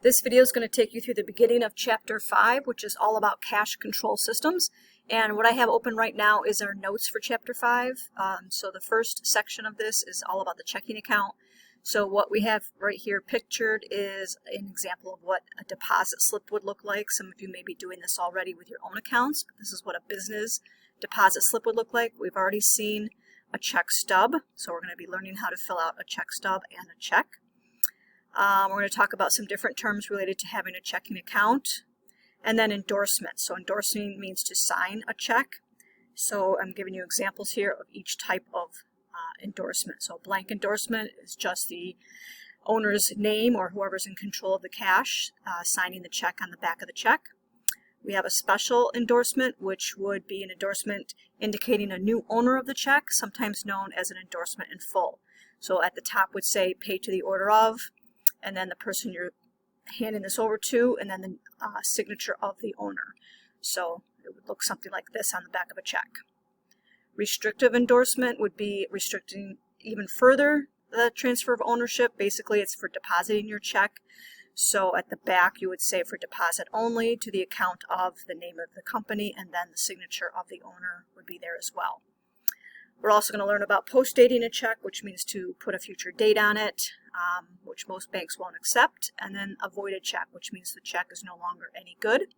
This video is going to take you through the beginning of Chapter 5, which is all about cash control systems. And what I have open right now is our notes for Chapter 5. So the first section of this is all about the checking account. So what we have right here pictured is an example of what a deposit slip would look like. Some of you may be doing this already with your own accounts, but this is what a business deposit slip would look like. We've already seen a check stub, so we're going to be learning how to fill out a check stub and a check. We're going to talk about some different terms related to having a checking account, and then endorsement. So endorsing means to sign a check. So I'm giving you examples here of each type of endorsement. So a blank endorsement is just the owner's name or whoever's in control of the cash signing the check on the back of the check. We have a special endorsement, which would be an endorsement indicating a new owner of the check, sometimes known as an endorsement in full. So at the top would say pay to the order of, and then the person you're handing this over to, and then the signature of the owner. So it would look something like this on the back of a check. Restrictive endorsement would be restricting even further the transfer of ownership. Basically, it's for depositing your check. So at the back, you would say for deposit only to the account of the name of the company, and then the signature of the owner would be there as well. We're also going to learn about post-dating a check, which means to put a future date on it, which most banks won't accept, and then a voided check, which means the check is no longer any good,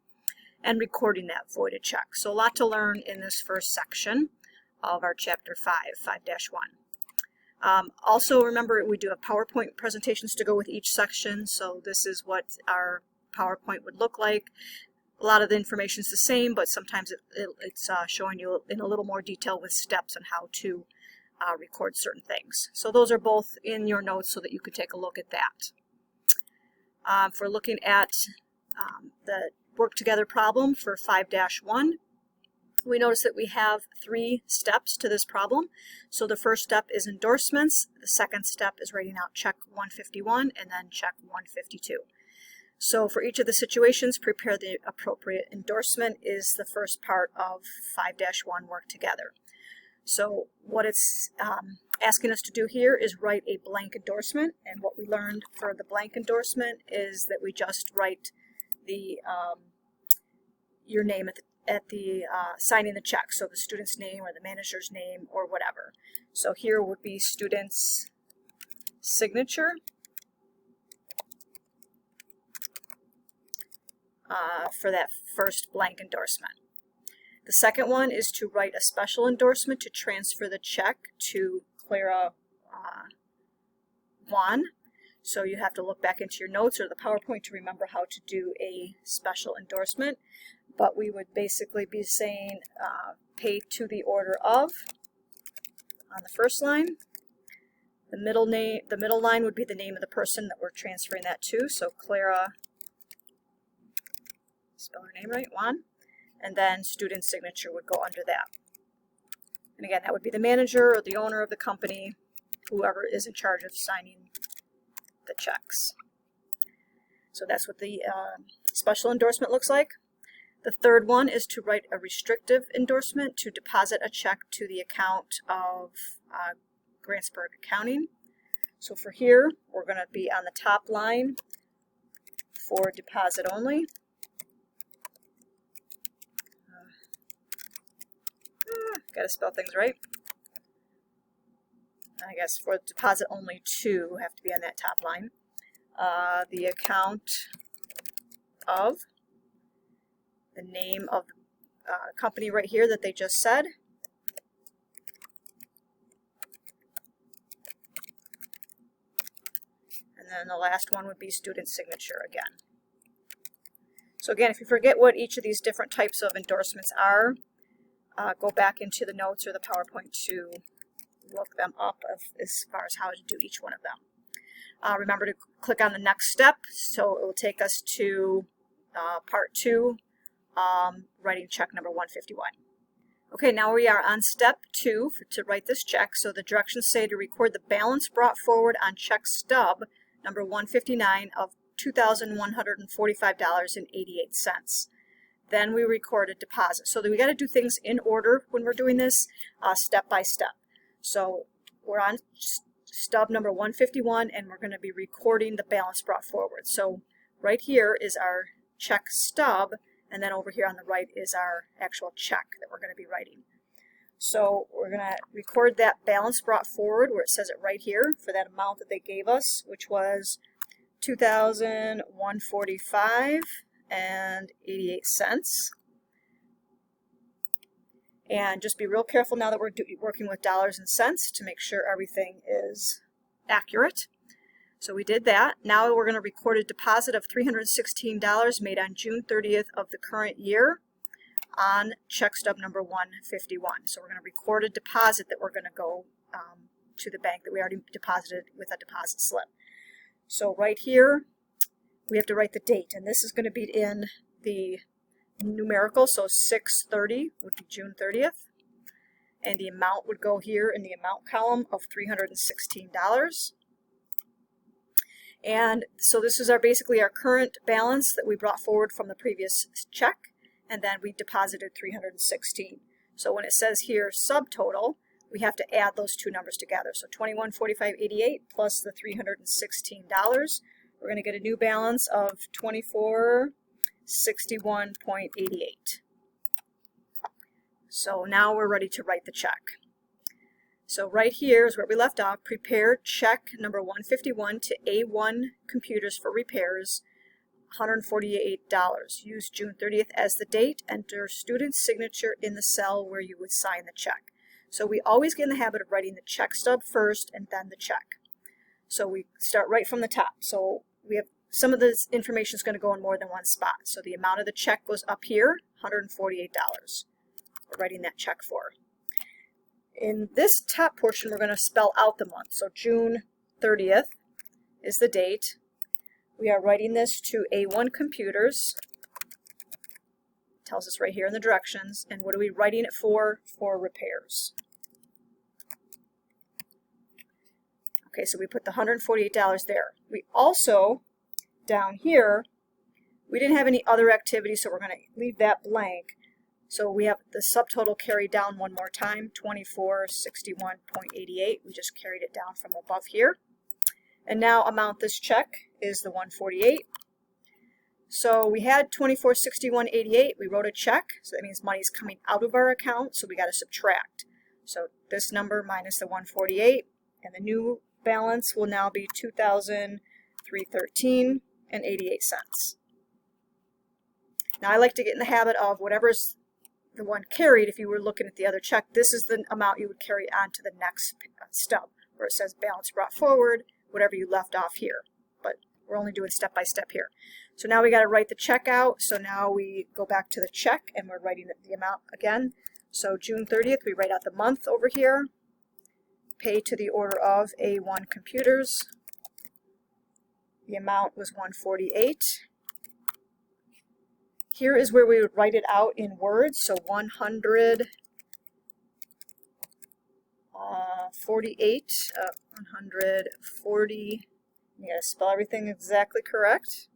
and recording that voided check. So a lot to learn in this first section of our Chapter 5, 5-1. Also remember, we do have PowerPoint presentations to go with each section, so this is what our PowerPoint would look like. A lot of the information is the same, but sometimes it's showing you in a little more detail with steps on how to record certain things. So those are both in your notes so that you could take a look at that. If we're looking at the work together problem for 5-1, we notice that we have 3 steps to this problem. So the first step is endorsements, the second step is writing out check 151, and then check 152. So for each of the situations, prepare the appropriate endorsement is the first part of 5-1 work together. So what it's asking us to do here is write a blank endorsement, and what we learned for the blank endorsement is that we just write the your name at the signing the check, so the student's name or the manager's name or whatever. So here would be student's signature. For that first blank endorsement. The second one is to write a special endorsement to transfer the check to Clara Juan. So you have to look back into your notes or the PowerPoint to remember how to do a special endorsement. But we would basically be saying pay to the order of on the first line. The middle line would be the name of the person that we're transferring that to. So Clara, spell her name right, Juan, and then student signature would go under that. And again, that would be the manager or the owner of the company, whoever is in charge of signing the checks. So that's what the special endorsement looks like. The third one is to write a restrictive endorsement to deposit a check to the account of Grantsburg Accounting. So for here, we're going to be on the top line for deposit only. Got to spell things right. I guess for deposit only 2 have to be on that top line. The account of, the name of the company right here that they just said. And then the last one would be student signature again. So again, if you forget what each of these different types of endorsements are, go back into the notes or the PowerPoint to look them up as far as how to do each one of them. Remember to click on the next step, so it will take us to part 2, writing check number 151. Okay, now we are on step 2 to write this check. So the directions say to record the balance brought forward on check stub number 159 of $2,145.88. Then we record a deposit. So we got to do things in order when we're doing this, step by step. So we're on stub number 151, and we're going to be recording the balance brought forward. So right here is our check stub, and then over here on the right is our actual check that we're going to be writing. So we're going to record that balance brought forward where it says it right here for that amount that they gave us, which was $2,145.88. And just be real careful now that we're working with dollars and cents to make sure everything is accurate. So we did that. Now we're going to record a deposit of $316 made on June 30th of the current year on check stub number 151. So we're going to record a deposit that we're going to go to the bank that we already deposited with a deposit slip. So right here we have to write the date, and this is going to be in the numerical, so 6/30 would be June 30th, and the amount would go here in the amount column of $316. And so this is basically our current balance that we brought forward from the previous check, and then we deposited $316. So when it says here subtotal, we have to add those two numbers together. So $2145.88 plus the $316. We're going to get a new balance of $2461.88. So now we're ready to write the check. So right here is where we left off. Prepare check number 151 to A1 Computers for repairs, $148. Use June 30th as the date. Enter student's signature in the cell where you would sign the check. So we always get in the habit of writing the check stub first and then the check. So we start right from the top. So we have some of this information is going to go in more than one spot. So the amount of the check goes up here, $148. We're writing that check for. In this top portion, we're going to spell out the month. So June 30th is the date. We are writing this to A1 Computers. It tells us right here in the directions. And what are we writing it for? For repairs. Okay, so we put the $148 there. We also, down here, we didn't have any other activity, so we're going to leave that blank. So we have the subtotal carried down one more time, $2461.88. We just carried it down from above here. And now amount this check is the $148. So we had $2461.88. We wrote a check, so that means money is coming out of our account, so we got to subtract. So this number minus the $148, and the new balance will now be $2,313.88. Now I like to get in the habit of whatever's the one carried. If you were looking at the other check, this is the amount you would carry on to the next stub where it says balance brought forward, whatever you left off here. But we're only doing step by step here. So now we got to write the check out. So now we go back to the check and we're writing the amount again. So June 30th, we write out the month over here. Pay to the order of A1 Computers. The amount was $148. Here is where we would write it out in words. So 148, 140. You gotta spell everything exactly correct.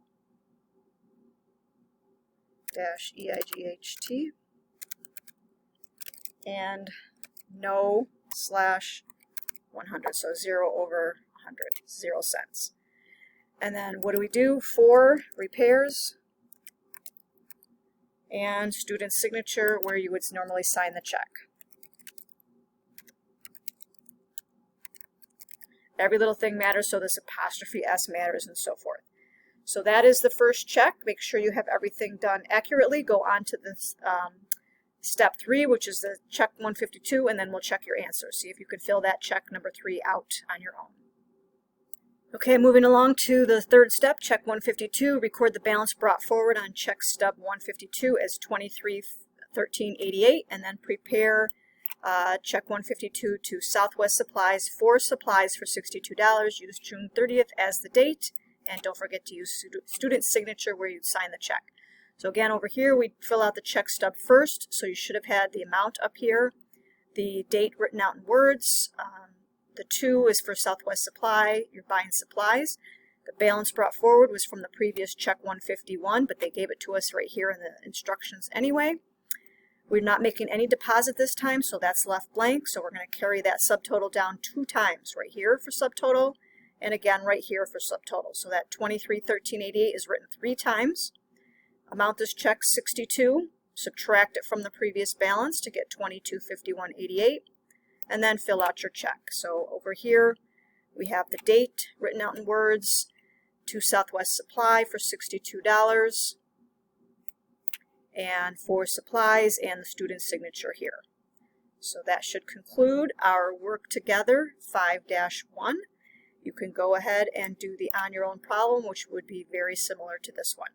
-EIGHT. And no /100. So 0 over 100, 0 cents. And then what do we do? For repairs. And student signature where you would normally sign the check. Every little thing matters, so this apostrophe S matters and so forth. So that is the first check. Make sure you have everything done accurately. Go on to this step 3, which is the check 152, and then we'll check your answer. See if you can fill that check number 3 out on your own. Okay, moving along to the third step, check 152, record the balance brought forward on check stub 152 as $2313.88, and then prepare check 152 to Southwest Supplies for supplies for $62. Use June 30th as the date, and don't forget to use student signature where you'd sign the check. So again, over here, we fill out the check stub first, so you should have had the amount up here, the date written out in words. The 2 is for Southwest Supply, you're buying supplies. The balance brought forward was from the previous check 151, but they gave it to us right here in the instructions anyway. We're not making any deposit this time, so that's left blank. So we're going to carry that subtotal down 2 times right here for subtotal and again right here for subtotal. So that $23,1388 is written 3 times. Amount is check 62. Subtract it from the previous balance to get $22.5188, and then fill out your check. So over here we have the date written out in words, to Southwest Supply for $62, and for supplies and the student's signature here. So that should conclude our work together 5-1. You can go ahead and do the on your own problem, which would be very similar to this one.